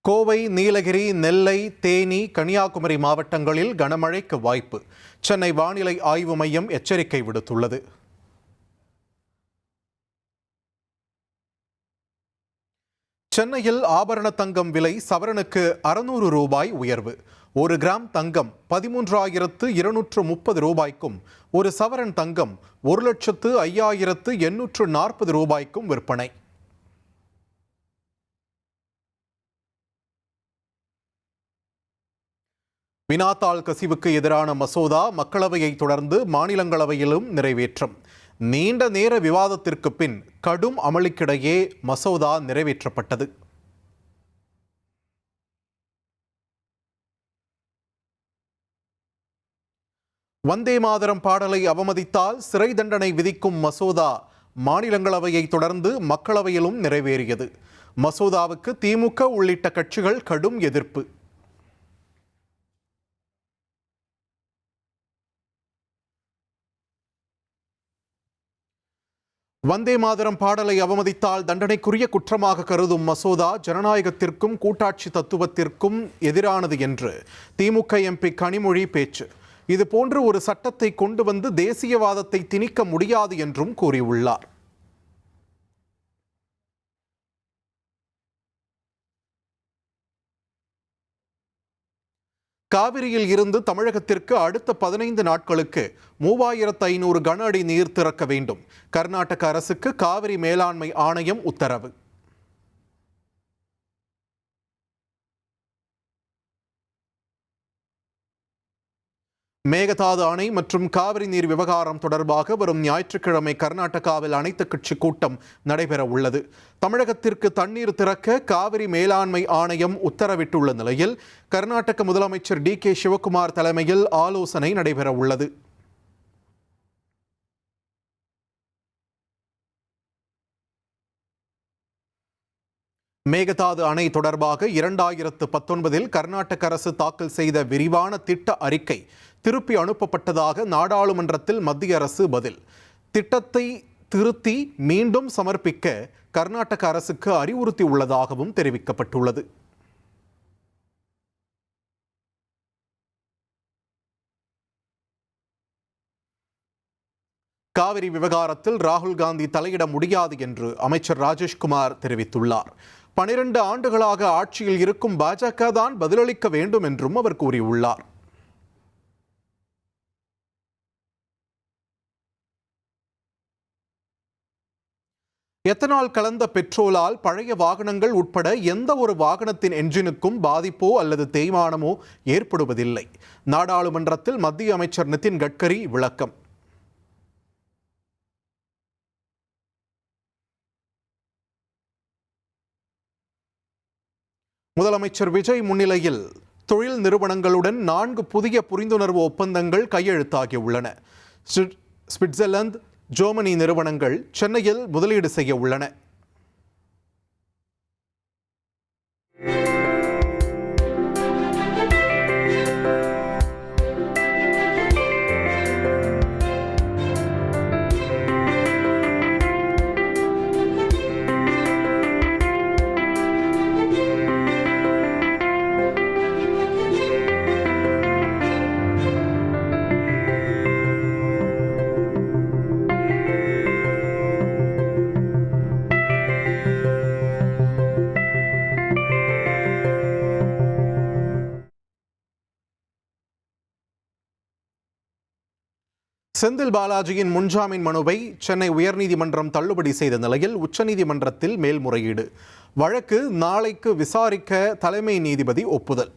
கோவை, நீலகிரி, நெல்லை, தேனி, கன்னியாகுமரி மாவட்டங்களில் கனமழைக்கு வாய்ப்பு. சென்னை வானிலை ஆய்வு மையம் எச்சரிக்கை விடுத்துள்ளது. சென்னையில் ஆபரண தங்கம் விலை சவரனுக்கு 600 ரூபாய் உயர்வு. 1 கிராம் தங்கம் 13,230 ரூபாய்க்கும், ஒரு சவரன் தங்கம் 1,05,840 ரூபாய்க்கும் விற்பனை. வினாத்தாள் கசிவுக்கு எதிரான மசோதா மக்களவையை தொடர்ந்து மாநிலங்களவையிலும் நிறைவேற்றம். நீண்ட நேர விவாதத்திற்கு பின் கடும் அமளிக்கிடையே மசோதா நிறைவேற்றப்பட்டது. வந்தே மாதரம் பாடலை அவமதித்தால் சிறை தண்டனை விதிக்கும் மசோதா மாநிலங்களவையை தொடர்ந்து மக்களவையிலும் நிறைவேறியது. மசோதாவுக்கு திமுக உள்ளிட்ட கட்சிகள் கடும் எதிர்ப்பு. வந்தே மாதரம் பாடலை அவமதித்தால் தண்டனைக்குரிய குற்றமாக கருதும் மசோதா ஜனநாயகத்திற்கும் கூட்டாட்சி தத்துவத்திற்கும் எதிரானது என்று திமுக எம்பி கனிமொழி பேச்சு. இதுபோன்று ஒரு சட்டத்தை கொண்டு வந்து தேசியவாதத்தை திணிக்க முடியாது என்றும் கூறியுள்ளார். காவிரியில் இருந்து தமிழகத்திற்கு அடுத்த 15 நாட்களுக்கு 3500 கன அடி நீர் திறக்க வேண்டும். கர்நாடக அரசுக்கு காவிரி மேலாண்மை ஆணையம் உத்தரவு. மேகதாது அணை மற்றும் காவிரி நீர் விவகாரம் தொடர்பாக வரும் ஞாயிற்றுக்கிழமை கர்நாடகாவில் அனைத்து கட்சி கூட்டம் நடைபெற உள்ளது. தமிழகத்திற்கு தண்ணீர் திறக்க காவிரி மேலாண்மை ஆணையம் உத்தரவிட்டுள்ள நிலையில் கர்நாடக முதலமைச்சர் DK சிவகுமார் தலைமையில் ஆலோசனை நடைபெற உள்ளது. மேகதாது அணை தொடர்பாக 2019 கர்நாடக அரசு தாக்கல் செய்த விரிவான திட்ட அறிக்கை திருப்பி அனுப்பப்பட்டதாக நாடாளுமன்றத்தில் மத்திய அரசு பதில். திட்டத்தை திருத்தி மீண்டும் சமர்ப்பிக்க கர்நாடக அரசுக்கு அறிவுறுத்தி உள்ளதாகவும் தெரிவிக்கப்பட்டுள்ளது. காவிரி விவகாரத்தில் ராகுல் காந்தி தலையிட முடியாது என்று அமைச்சர் ராஜேஷ்குமார் தெரிவித்துள்ளார். 12 ஆண்டுகளாக ஆட்சியில் இருக்கும் பாஜக தான் பதிலளிக்க வேண்டும் என்றும் அவர் கூறியுள்ளார். எத்தனால் கலந்த பெட்ரோலால் பழைய வாகனங்கள் உட்பட எந்த ஒரு வாகனத்தின் என்ஜினுக்கும் பாதிப்போ அல்லது தேய்மானமோ ஏற்படுவதில்லை. நாடாளுமன்றத்தில் மத்திய அமைச்சர் நிதின் கட்கரி விளக்கம். முதலமைச்சர் விஜய் முன்னிலையில் தொழில் நிறுவனங்களுடன் 4 புதிய புரிந்துணர்வு ஒப்பந்தங்கள் கையெழுத்தாகியுள்ளன. சுவிட்சர்லாந்து, ஜெர்மனி நிறுவனங்கள் சென்னையில் முதலீடு செய்ய உள்ளன. செந்தில் பாலாஜியின் முன்ஜாமீன் மனுவை சென்னை உயர்நீதிமன்றம் தள்ளுபடி செய்த நிலையில் உச்சநீதிமன்றத்தில் மேல்முறையீடு. வழக்கு நாளைக்கு விசாரிக்க தலைமை நீதிபதி ஒப்புதல்.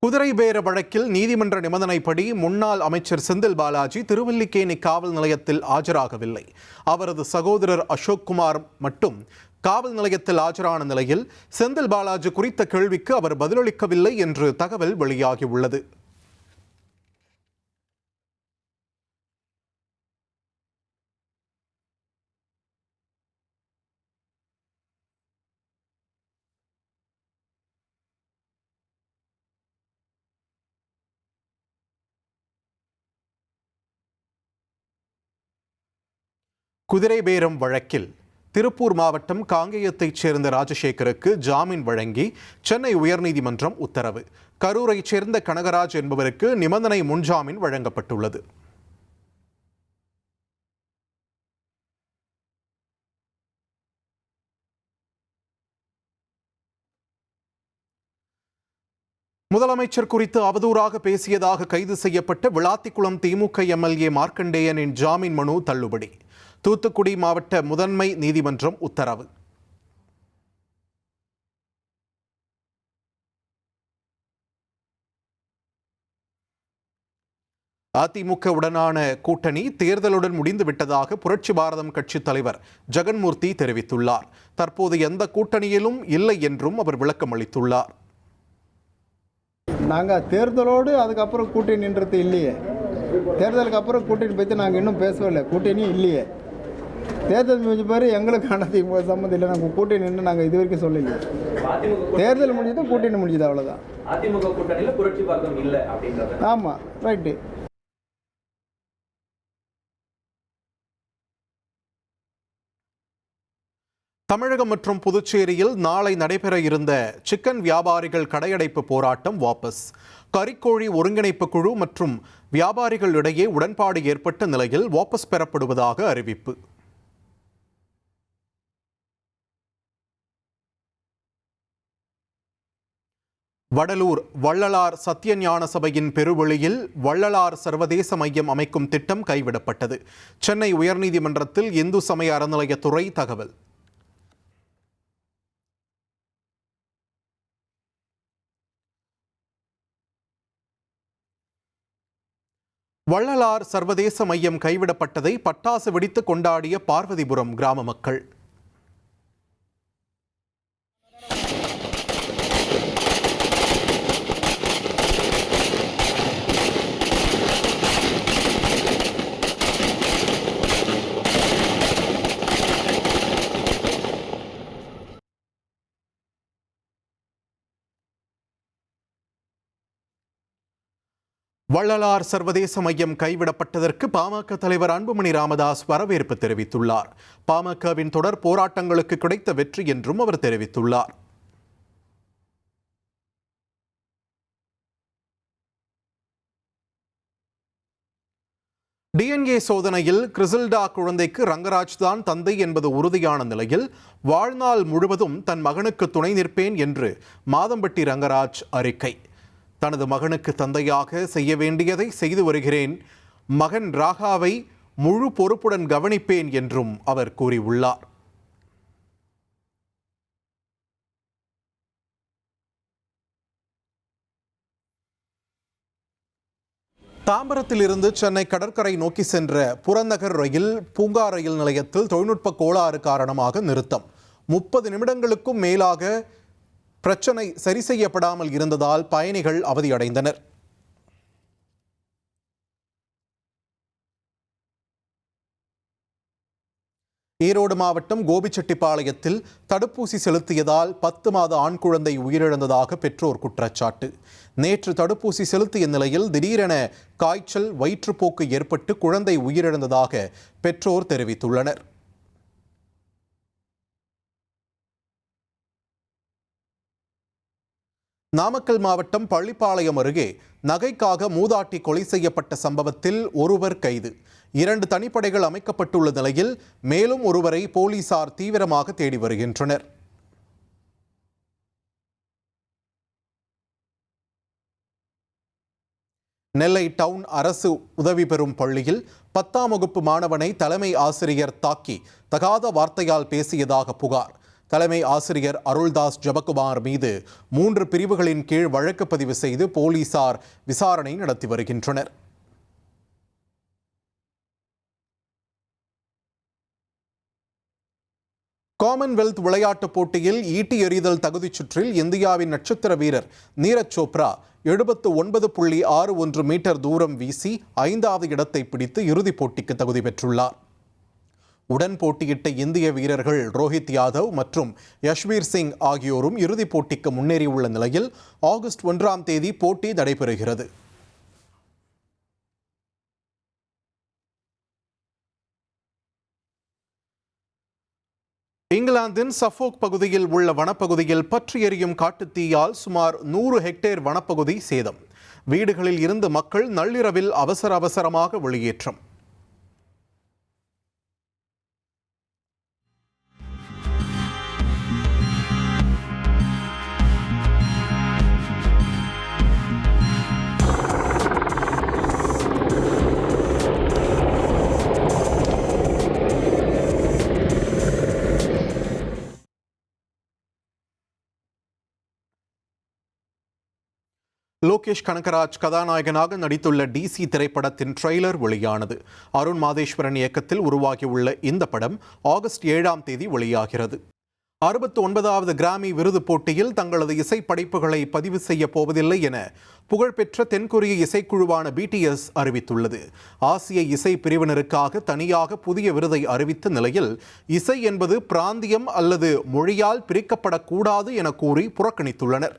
குதிரை பேர வழக்கில் நீதிமன்ற நிபந்தனைப்படி முன்னாள் அமைச்சர் செந்தில் பாலாஜி திருவல்லிக்கேணி காவல் நிலையத்தில் ஆஜராகவில்லை. அவரது சகோதரர் அசோக்குமார் மட்டும் காவல் நிலையத்தில் ஆஜரான நிலையில் செந்தில் பாலாஜி குறித்த கேள்விக்கு அவர் பதிலளிக்கவில்லை என்று தகவல் வெளியாகியுள்ளது. குதிரை பேரம் வழக்கில் திருப்பூர் மாவட்டம் காங்கேயத்தைச் சேர்ந்த ராஜசேகருக்கு ஜாமீன் வழங்கி சென்னை உயர்நீதிமன்றம் உத்தரவு. கரூரைச் சேர்ந்த கனகராஜ் என்பவருக்கு நிபந்தனை முன்ஜாமீன் வழங்கப்பட்டுள்ளது. முதலமைச்சர் குறித்து அவதூறாக பேசியதாக கைது செய்யப்பட்ட விளாத்திக்குளம் திமுக எம்எல்ஏ மார்க்கண்டேயனின் ஜாமீன் மனு தள்ளுபடி. தூத்துக்குடி மாவட்ட முதன்மை நீதிமன்றம் உத்தரவு. அதிமுக உடனான கூட்டணி தேர்தலுடன் முடிந்துவிட்டதாக புரட்சி பாரதம் கட்சித் தலைவர் ஜெகன்மூர்த்தி தெரிவித்துள்ளார். தற்போது எந்த கூட்டணியிலும் இல்லை என்றும் அவர் விளக்கம் அளித்துள்ளார். நாங்கள் தேர்தலோடு அதுக்கப்புறம் கூட்டணி நின்றது இல்லையே. தேர்தலுக்கு அப்புறம் கூட்டணி பற்றி நாங்கள் இன்னும் பேசவே இல்லை. கூட்டணியும் இல்லையே. தேர்தல் முடிஞ்ச பிறகு எங்களுக்கான சம்மந்தம் இல்லை. நாங்கள் கூட்டணி நின்று நாங்கள் இது வரைக்கும் சொல்லலையே. தேர்தல் முடிஞ்சது, கூட்டணி முடிஞ்சது, அவ்வளோதான். அதிமுக கூட்டணியில் புரட்சி பாரதம் இல்லை அப்படின்றது. ஆமாம், ரைட்டு. தமிழகம் மற்றும் புதுச்சேரியில் நாளை நடைபெற இருந்த சிக்கன் வியாபாரிகள் கடையடைப்பு போராட்டம் வாபஸ். கறிக்கோழி ஒருங்கிணைப்பு குழு மற்றும் வியாபாரிகள் இடையே உடன்பாடு ஏற்பட்ட நிலையில் வாபஸ் பெறப்படுவதாக அறிவிப்பு. வடலூர் வள்ளலார் சத்தியஞான சபையின் பெருவெளியில் வள்ளலார் சர்வதேச மையம் அமைக்கும் திட்டம் கைவிடப்பட்டது. சென்னை உயர்நீதிமன்றத்தில் இந்து சமய அறநிலையத்துறை தகவல். வள்ளலார் சர்வதேச மையம் கைவிடப்பட்டதை பட்டாசு வெடித்து கொண்டாடிய பார்வதிபுரம் கிராம மக்கள். வள்ளலார் சர்வதேச மையம் கைவிடப்பட்டதற்கு பாமக தலைவர் அன்புமணி ராமதாஸ் வரவேற்பு தெரிவித்துள்ளார். பாமகவின் தொடர் போராட்டங்களுக்கு கிடைத்த வெற்றி என்றும் அவர் தெரிவித்துள்ளார். டிஎன்ஏ சோதனையில் கிறிசில்டா குழந்தைக்கு ரங்கராஜ் தான் தந்தை என்பது உறுதியான நிலையில் வாழ்நாள் முழுவதும் தன் மகனுக்கு துணை நிற்பேன் என்று மாதம்பட்டி ரங்கராஜ் அறிக்கை. தனது மகனுக்கு தந்தையாக செய்ய வேண்டியதை செய்து வருகிறேன். மகன் ராகாவை முழு பொறுப்புடன் கவனிப்பேன் என்றும் அவர் கூறியுள்ளார். தாம்பரத்திலிருந்து சென்னை கடற்கரை நோக்கி சென்ற புறநகர் ரயில் பூங்கா ரயில் நிலையத்தில் தொழில்நுட்ப கோளாறு காரணமாக நிறுத்தம். 30 நிமிடங்களுக்கும் மேலாக பிரச்சனை சரி செய்யப்படாமல் இருந்ததால் பயணிகள் அவதியடைந்தனர். ஈரோடு மாவட்டம் கோபிச்செட்டிப்பாளையத்தில் தடுப்பூசி செலுத்தியதால் 10 மாத ஆண் குழந்தை உயிரிழந்ததாக பெற்றோர் குற்றச்சாட்டு. நேற்று தடுப்பூசி செலுத்திய நிலையில் திடீரென காய்ச்சல், வயிற்றுப்போக்கு ஏற்பட்டு குழந்தை உயிரிழந்ததாக பெற்றோர் தெரிவித்துள்ளனர். நாமக்கல் மாவட்டம் பள்ளிப்பாளையம் அருகே நகைக்காக மூதாட்டி கொலை செய்யப்பட்ட சம்பவத்தில் ஒருவர் கைது. 2 தனிப்படைகள் அமைக்கப்பட்டுள்ள நிலையில் மேலும் ஒருவரை போலீசார் தீவிரமாக தேடி வருகின்றனர். நெல்லை டவுன் அரசு உதவி பெறும் பள்ளியில் 10ஆம் வகுப்பு மாணவனை தலைமை ஆசிரியர் தாக்கி தகாத வார்த்தையால் பேசியதாக புகார். தலைமை ஆசிரியர் அருள்தாஸ் ஜபகுமார் மீது 3 பிரிவுகளின் கீழ் வழக்கு பதிவு செய்து போலீசார் விசாரணை நடத்தி வருகின்றனர். காமன்வெல்த் விளையாட்டுப் போட்டியில் ஈட்டி எறிதல் தகுதிச் சுற்றில் இந்தியாவின் நட்சத்திர வீரர் நீரஜ் சோப்ரா 79.61 மீட்டர் தூரம் வீசி 5வது இடத்தை பிடித்து இறுதிப் போட்டிக்கு தகுதி பெற்றுள்ளார். உடன் போட்டியிட்ட இந்திய வீரர்கள் ரோஹித் யாதவ் மற்றும் யஷ்வீர் சிங் ஆகியோரும் இறுதிப் போட்டிக்கு முன்னேறியுள்ள நிலையில் ஆகஸ்ட் 1ஆம் தேதி போட்டி நடைபெறுகிறது. இங்கிலாந்தின் சஃபோக் பகுதியில் உள்ள வனப்பகுதியில் பற்றி எரியும் காட்டுத்தீயால் சுமார் 100 ஹெக்டேர் வனப்பகுதி சேதம். வீடுகளில் இருந்து மக்கள் நள்ளிரவில் அவசரமாக வெளியேற்றம். லோகேஷ் கனகராஜ் கதாநாயகனாக நடித்துள்ள DC திரைப்படத்தின் ட்ரெய்லர் வெளியானது. அருண் மாதேஸ்வரன் இயக்கத்தில் உருவாகியுள்ள இந்த படம் ஆகஸ்ட் 7ஆம் தேதி வெளியாகிறது. 69வது கிராமி விருது போட்டியில் தங்களது இசை படைப்புகளை பதிவு செய்ய போவதில்லை என புகழ்பெற்ற தென்கொரிய இசைக்குழுவான BTS அறிவித்துள்ளது. ஆசிய இசை பிரிவினருக்காக தனியாக புதிய விருதை அறிவித்த நிலையில் இசை என்பது பிராந்தியம் அல்லது மொழியால் பிரிக்கப்படக்கூடாது என கூறி புறக்கணித்துள்ளனர்.